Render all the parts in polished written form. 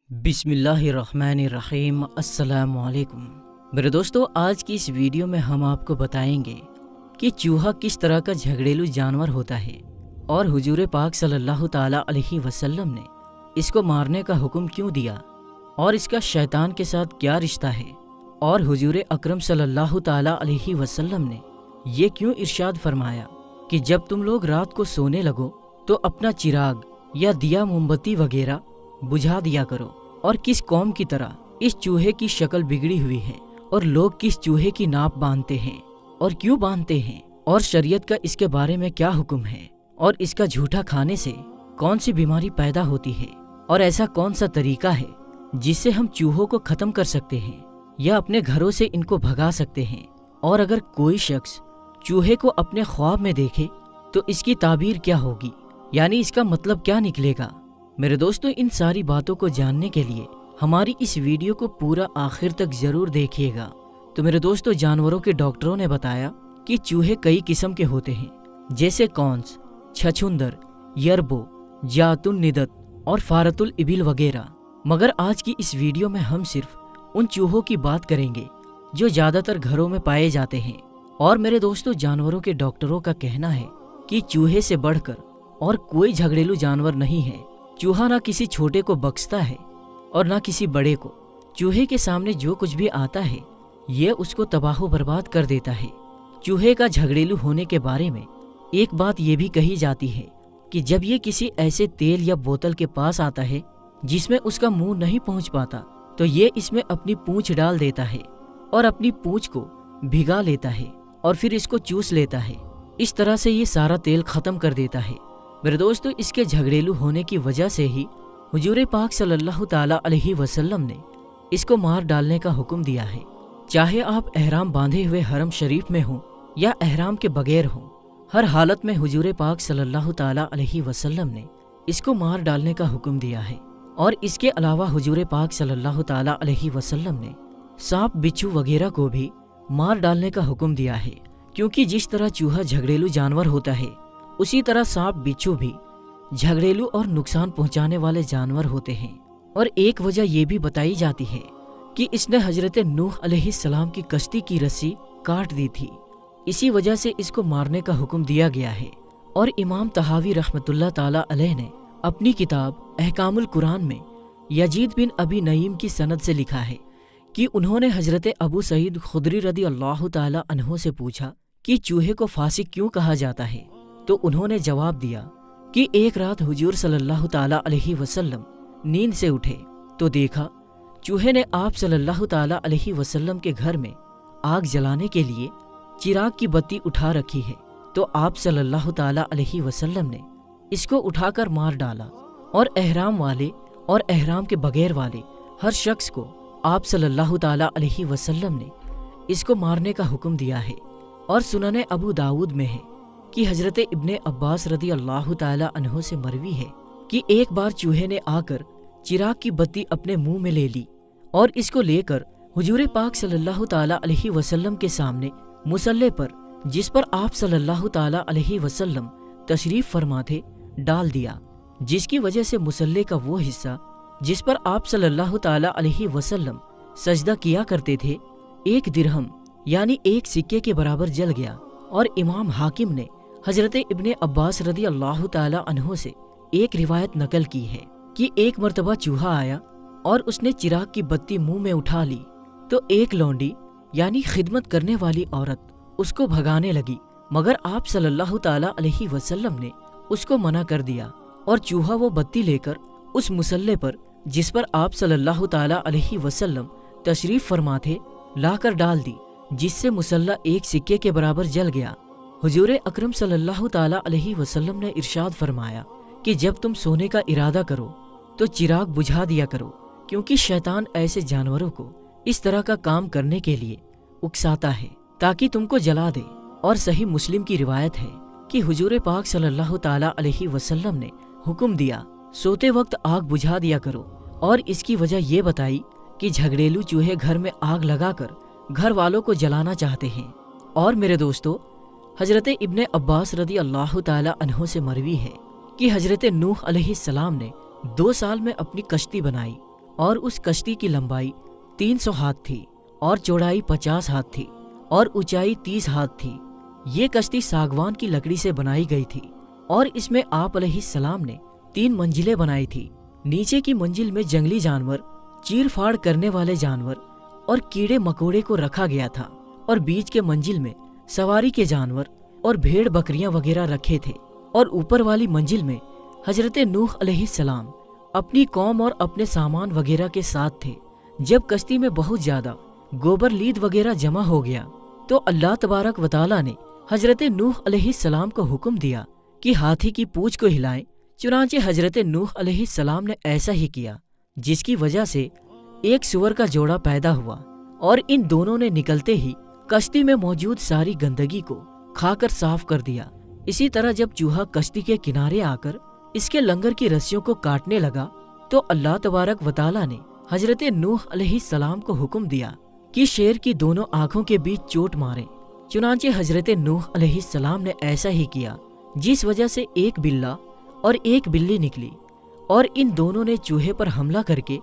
بسم اللہ الرحمن الرحیم۔ السلام علیکم میرے دوستو، آج کی اس ویڈیو میں ہم آپ کو بتائیں گے کہ چوہا کس طرح کا جھگڑیلو جانور ہوتا ہے اور حضور پاک صلی اللہ تعالیٰ علیہ وسلم نے اس کو مارنے کا حکم کیوں دیا اور اس کا شیطان کے ساتھ کیا رشتہ ہے، اور حضور اکرم صلی اللہ تعالیٰ علیہ وسلم نے یہ کیوں ارشاد فرمایا کہ جب تم لوگ رات کو سونے لگو تو اپنا چراغ یا دیا موم بتی وغیرہ بجھا دیا کرو، اور کس قوم کی طرح اس چوہے کی شکل بگڑی ہوئی ہے اور لوگ کس چوہے کی ناپ باندھتے ہیں اور کیوں باندھتے ہیں، اور شریعت کا اس کے بارے میں کیا حکم ہے، اور اس کا جھوٹا کھانے سے کون سی بیماری پیدا ہوتی ہے، اور ایسا کون سا طریقہ ہے جس سے ہم چوہوں کو ختم کر سکتے ہیں یا اپنے گھروں سے ان کو بھگا سکتے ہیں، اور اگر کوئی شخص چوہے کو اپنے خواب میں دیکھے تو اس کی تعبیر کیا ہوگی، یعنی اس کا مطلب کیا نکلے گا۔ میرے دوستو، ان ساری باتوں کو جاننے کے لیے ہماری اس ویڈیو کو پورا آخر تک ضرور دیکھیے گا۔ تو میرے دوستو، جانوروں کے ڈاکٹروں نے بتایا کہ چوہے کئی قسم کے ہوتے ہیں، جیسے کونس، چھچھندر، یربو، جاتن ندت اور فارت الابل وغیرہ، مگر آج کی اس ویڈیو میں ہم صرف ان چوہوں کی بات کریں گے جو زیادہ تر گھروں میں پائے جاتے ہیں۔ اور میرے دوستو، جانوروں کے ڈاکٹروں کا کہنا ہے کہ چوہے سے بڑھ کر اور کوئی جھگڑیلو جانور نہیں ہے۔ چوہا نہ کسی چھوٹے کو بخشتا ہے اور نہ کسی بڑے کو۔ چوہے کے سامنے جو کچھ بھی آتا ہے یہ اس کو تباہ و برباد کر دیتا ہے۔ چوہے کا جھگڑیلو ہونے کے بارے میں ایک بات یہ بھی کہی جاتی ہے کہ جب یہ کسی ایسے تیل یا بوتل کے پاس آتا ہے جس میں اس کا منہ نہیں پہنچ پاتا تو یہ اس میں اپنی پونچھ ڈال دیتا ہے اور اپنی پونچھ کو بھگا لیتا ہے اور پھر اس کو چوس لیتا ہے۔ اس طرح سے یہ سارا تیل ختم کر دیتا ہے۔ میرے دوستو، اس کے جھگڑیلو ہونے کی وجہ سے ہی حضور پاک صلی اللہ تعالیٰ علیہ وسلم نے اس کو مار ڈالنے کا حکم دیا ہے، چاہے آپ احرام باندھے ہوئے حرم شریف میں ہوں یا احرام کے بغیر ہوں۔ ہر حالت میں حضور پاک صلی اللہ تعالیٰ علیہ وسلم نے اس کو مار ڈالنے کا حکم دیا ہے۔ اور اس کے علاوہ حضور پاک صلی اللہ تعالیٰ علیہ وسلم نے سانپ، بچھو وغیرہ کو بھی مار ڈالنے کا حکم دیا ہے، کیونکہ جس طرح چوہا جھگڑیلو جانور ہوتا ہے اسی طرح سانپ، بچھو بھی جھگڑیلو اور نقصان پہنچانے والے جانور ہوتے ہیں۔ اور ایک وجہ یہ بھی بتائی جاتی ہے کہ اس نے حضرت نوح علیہ السلام کی کشتی کی رسی کاٹ دی تھی، اسی وجہ سے اس کو مارنے کا حکم دیا گیا ہے۔ اور امام طحاوی رحمۃ اللہ تعالیٰ علیہ نے اپنی کتاب احکام القرآن میں یزید بن ابی نعیم کی سند سے لکھا ہے کہ انہوں نے حضرت ابو سعید خدری رضی اللہ تعالیٰ عنہ سے پوچھا کہ چوہے کو فاسق کیوں کہا جاتا ہے، تو انہوں نے جواب دیا کہ ایک رات حضور صلی اللہ تعالیٰ علیہ وسلم نیند سے اٹھے تو دیکھا چوہے نے آپ صلی اللہ تعالیٰ علیہ وسلم کے گھر میں آگ جلانے کے لیے چراغ کی بتی اٹھا رکھی ہے، تو آپ صلی اللہ تعالیٰ علیہ وسلم نے اس کو اٹھا کر مار ڈالا۔ اور احرام والے اور احرام کے بغیر والے ہر شخص کو آپ صلی اللہ تعالیٰ علیہ وسلم نے اس کو مارنے کا حکم دیا ہے۔ اور سنن ابو داود میں ہے کہ حضرت ابن عباس رضی اللہ تعالیٰ عنہ سے مروی ہے کہ ایک بار چوہے نے آ کر چراغ کی بتی اپنے منہ میں لے لی اور اس کو لے کر حضور پاک صلی اللہ تعالیٰ علیہ وسلم کے سامنے مصلی پر، جس پر آپ صلی اللہ تعالیٰ علیہ وسلم تشریف فرما تھے، ڈال دیا، جس کی وجہ سے مصلی کا وہ حصہ جس پر آپ صلی اللہ تعالیٰ علیہ وسلم سجدہ کیا کرتے تھے 1 درہم یعنی 1 سکے کے برابر جل گیا۔ اور امام حاکم نے حضرت ابن عباس رضی اللہ تعالیٰ عنہ سے ایک روایت نقل کی ہے کہ ایک مرتبہ چوہا آیا اور اس نے چراغ کی بتی منہ میں اٹھا لی تو ایک لونڈی یعنی خدمت کرنے والی عورت اس کو بھگانے لگی، مگر آپ صلی اللہ تعالیٰ علیہ وسلم نے اس کو منع کر دیا، اور چوہا وہ بتی لے کر اس مصلی پر جس پر آپ صلی اللہ تعالیٰ علیہ وسلم تشریف فرما تھے لا کر ڈال دی، جس سے مصلی 1 سکے کے برابر جل گیا۔ حضور اکرم صلی اللہ تعالیٰ علیہ وسلم نے ارشاد فرمایا کہ جب تم سونے کا ارادہ کرو تو چراغ بجھا دیا کرو، کیونکہ شیطان ایسے جانوروں کو اس طرح کا کام کرنے کے لیے اکساتا ہے تاکہ تم کو جلا دے۔ اور صحیح مسلم کی روایت ہے کہ حضور پاک صلی اللہ تعالیٰ علیہ وسلم نے حکم دیا سوتے وقت آگ بجھا دیا کرو، اور اس کی وجہ یہ بتائی کہ جھگڑیلو چوہے گھر میں آگ لگا کر گھر والوں کو جلانا چاہتے ہیں۔ اور میرے دوستو، حضرت ابن عباس رضی اللہ تعالیٰ عنہ سے مروی ہے کہ حضرت نوح علیہ السلام نے 2 سال میں اپنی کشتی بنائی اور اس کشتی کی لمبائی 300 ہاتھ تھی اور چوڑائی 50 ہاتھ تھی اور اونچائی 30 ہاتھ تھی۔ یہ کشتی ساگوان کی لکڑی سے بنائی گئی تھی اور اس میں آپ علیہ السلام نے 3 منزلیں بنائی تھی۔ نیچے کی منزل میں جنگلی جانور، چیر پھاڑ کرنے والے جانور اور کیڑے مکوڑے کو رکھا گیا تھا، اور بیچ کے منزل میں سواری کے جانور اور بھیڑ بکریاں وغیرہ رکھے تھے، اور اوپر والی منزل میں حضرت نوح علیہ السلام اپنی قوم اور اپنے سامان وغیرہ کے ساتھ تھے۔ جب کشتی میں بہت زیادہ گوبر لید وغیرہ جمع ہو گیا تو اللہ تبارک و تعالیٰ نے حضرت نوح علیہ السلام کو حکم دیا کہ ہاتھی کی پونچھ کو ہلائیں۔ چنانچہ حضرت نوح علیہ السلام نے ایسا ہی کیا، جس کی وجہ سے ایک سور کا جوڑا پیدا ہوا، اور ان دونوں نے نکلتے ہی کشتی میں موجود ساری گندگی کو کھا کر صاف کر دیا۔ اسی طرح جب چوہا کشتی کے کنارے آ کر اس کے لنگر کی رسیوں کو کاٹنے لگا تو اللہ تبارک و تعالیٰ نے حضرت نوح علیہ السلام کو حکم دیا کہ شیر کی دونوں آنکھوں کے بیچ چوٹ مارے۔ چنانچہ حضرت نوح علیہ السلام نے ایسا ہی کیا، جس وجہ سے ایک بلّا اور ایک بلی نکلی، اور ان دونوں نے چوہے پر حملہ کر کے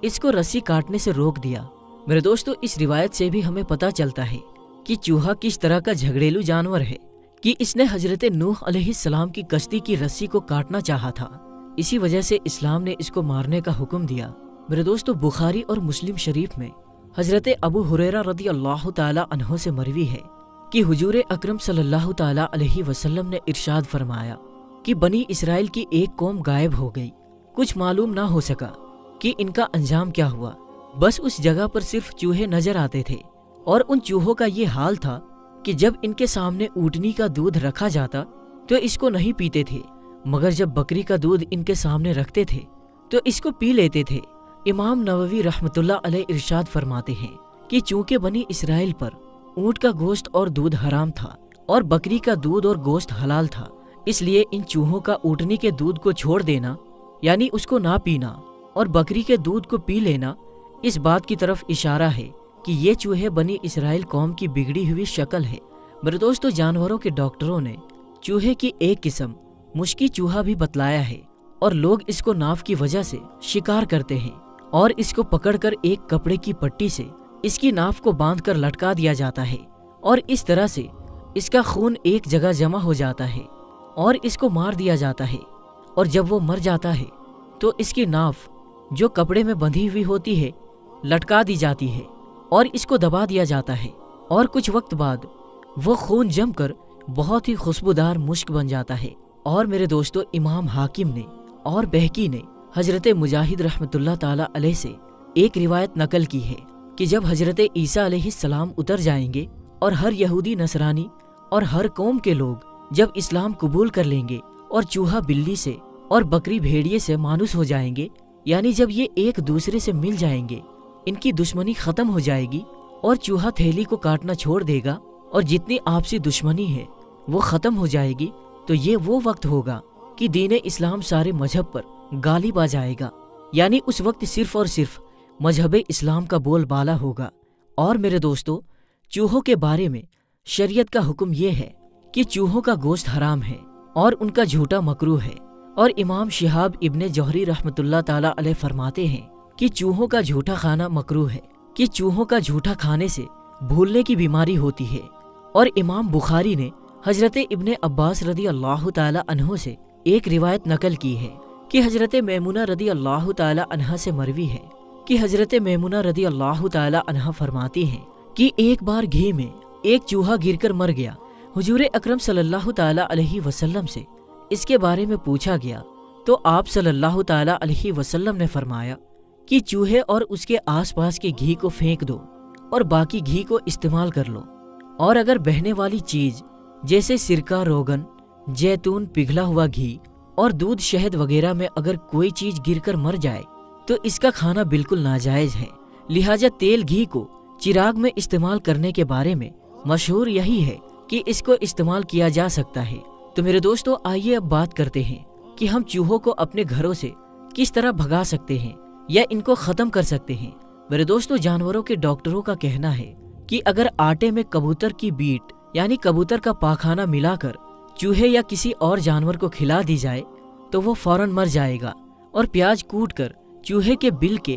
اس کو رسی کاٹنے سے روک دیا۔ میرے دوستو، اس روایت سے بھی ہمیں پتہ چلتا ہے کہ چوہا کس طرح کا جھگڑیلو جانور ہے کہ اس نے حضرت نوح علیہ السلام کی کشتی کی رسی کو کاٹنا چاہا تھا۔ اسی وجہ سے اسلام نے اس کو مارنے کا حکم دیا۔ میرے دوستو، بخاری اور مسلم شریف میں حضرت ابو ہریرہ رضی اللہ تعالی عنہ سے مروی ہے کہ حضور اکرم صلی اللہ تعالی علیہ وسلم نے ارشاد فرمایا کہ بنی اسرائیل کی ایک قوم غائب ہو گئی، کچھ معلوم نہ ہو سکا کہ ان کا انجام کیا ہوا، بس اس جگہ پر صرف چوہے نظر آتے تھے، اور ان چوہوں کا یہ حال تھا کہ جب ان کے سامنے اونٹنی کا دودھ رکھا جاتا تو اس کو نہیں پیتے تھے، مگر جب بکری کا دودھ ان کے سامنے رکھتے تھے تو اس کو پی لیتے تھے۔ امام نووی رحمۃ اللہ علیہ ارشاد فرماتے ہیں کہ چونکہ بنی اسرائیل پر اونٹ کا گوشت اور دودھ حرام تھا اور بکری کا دودھ اور گوشت حلال تھا، اس لیے ان چوہوں کا اونٹنی کے دودھ کو چھوڑ دینا، یعنی اس کو نہ پینا، اور بکری کے دودھ کو پی لینا، اس بات کی طرف اشارہ ہے کہ یہ چوہے بنی اسرائیل قوم کی بگڑی ہوئی شکل ہے۔ میرے دوستو، جانوروں کے ڈاکٹروں نے چوہے کی ایک قسم مشکی چوہا بھی بتلایا ہے، اور لوگ اس کو ناف کی وجہ سے شکار کرتے ہیں، اور اس کو پکڑ کر ایک کپڑے کی پٹی سے اس کی ناف کو باندھ کر لٹکا دیا جاتا ہے، اور اس طرح سے اس کا خون ایک جگہ جمع ہو جاتا ہے اور اس کو مار دیا جاتا ہے، اور جب وہ مر جاتا ہے تو اس کی ناف جو کپڑے میں بندھی ہوئی ہوتی ہے لٹکا دی جاتی ہے اور اس کو دبا دیا جاتا ہے، اور کچھ وقت بعد وہ خون جم کر بہت ہی خوشبودار مشک بن جاتا ہے۔ اور میرے دوستو، امام حاکم نے اور بہقی نے حضرت مجاہد رحمۃ اللہ تعالی علیہ سے ایک روایت نقل کی ہے کہ جب حضرت عیسیٰ علیہ السلام اتر جائیں گے اور ہر یہودی نصرانی اور ہر قوم کے لوگ جب اسلام قبول کر لیں گے اور چوہا بلی سے اور بکری بھیڑیے سے مانوس ہو جائیں گے، یعنی جب یہ ایک دوسرے سے مل جائیں گے، ان کی دشمنی ختم ہو جائے گی اور چوہا تھیلی کو کاٹنا چھوڑ دے گا اور جتنی آپسی دشمنی ہے وہ ختم ہو جائے گی، تو یہ وہ وقت ہوگا کہ دین اسلام سارے مذہب پر غالب آ جائے گا، یعنی اس وقت صرف اور صرف مذہب اسلام کا بول بالا ہوگا۔ اور میرے دوستو، چوہوں کے بارے میں شریعت کا حکم یہ ہے کہ چوہوں کا گوشت حرام ہے اور ان کا جھوٹا مکروہ ہے، اور امام شہاب ابن جوہری رحمۃ اللہ تعالی علیہ فرماتے ہیں کہ چوہوں کا جھوٹا کھانا مکروہ ہے، کہ چوہوں کا جھوٹا کھانے سے بھولنے کی بیماری ہوتی ہے۔ اور امام بخاری نے حضرت ابن عباس رضی اللہ تعالی عنہ سے ایک روایت نقل کی ہے کہ حضرت میمونہ رضی اللہ تعالی عنہ سے مروی ہے کہ حضرت میمونہ رضی اللہ تعالی عنہ فرماتی ہیں کہ ایک بار گھی میں ایک چوہا گر کر مر گیا۔ حضور اکرم صلی اللہ تعالی علیہ وسلم سے اس کے بارے میں پوچھا گیا تو آپ صلی اللہ تعالی علیہ وسلم نے فرمایا کہ چوہے اور اس کے آس پاس کے گھی کو پھینک دو اور باقی گھی کو استعمال کر لو، اور اگر بہنے والی چیز جیسے سرکہ، روغن، جیتون، پگھلا ہوا گھی اور دودھ، شہد وغیرہ میں اگر کوئی چیز گر کر مر جائے تو اس کا کھانا بالکل ناجائز ہے۔ لہٰذا تیل گھی کو چراغ میں استعمال کرنے کے بارے میں مشہور یہی ہے کہ اس کو استعمال کیا جا سکتا ہے۔ تو میرے دوستو، آئیے اب بات کرتے ہیں کہ ہم چوہوں کو اپنے گھروں سے کس طرح بھگا سکتے ہیں یا ان کو ختم کر سکتے ہیں۔ میرے دوستو، جانوروں کے ڈاکٹروں کا کہنا ہے کہ اگر آٹے میں کبوتر کی بیٹ یعنی کبوتر کا پاخانہ ملا کر چوہے یا کسی اور جانور کو کھلا دی جائے تو وہ فوراً مر جائے گا، اور پیاز کوٹ کر چوہے کے بل کے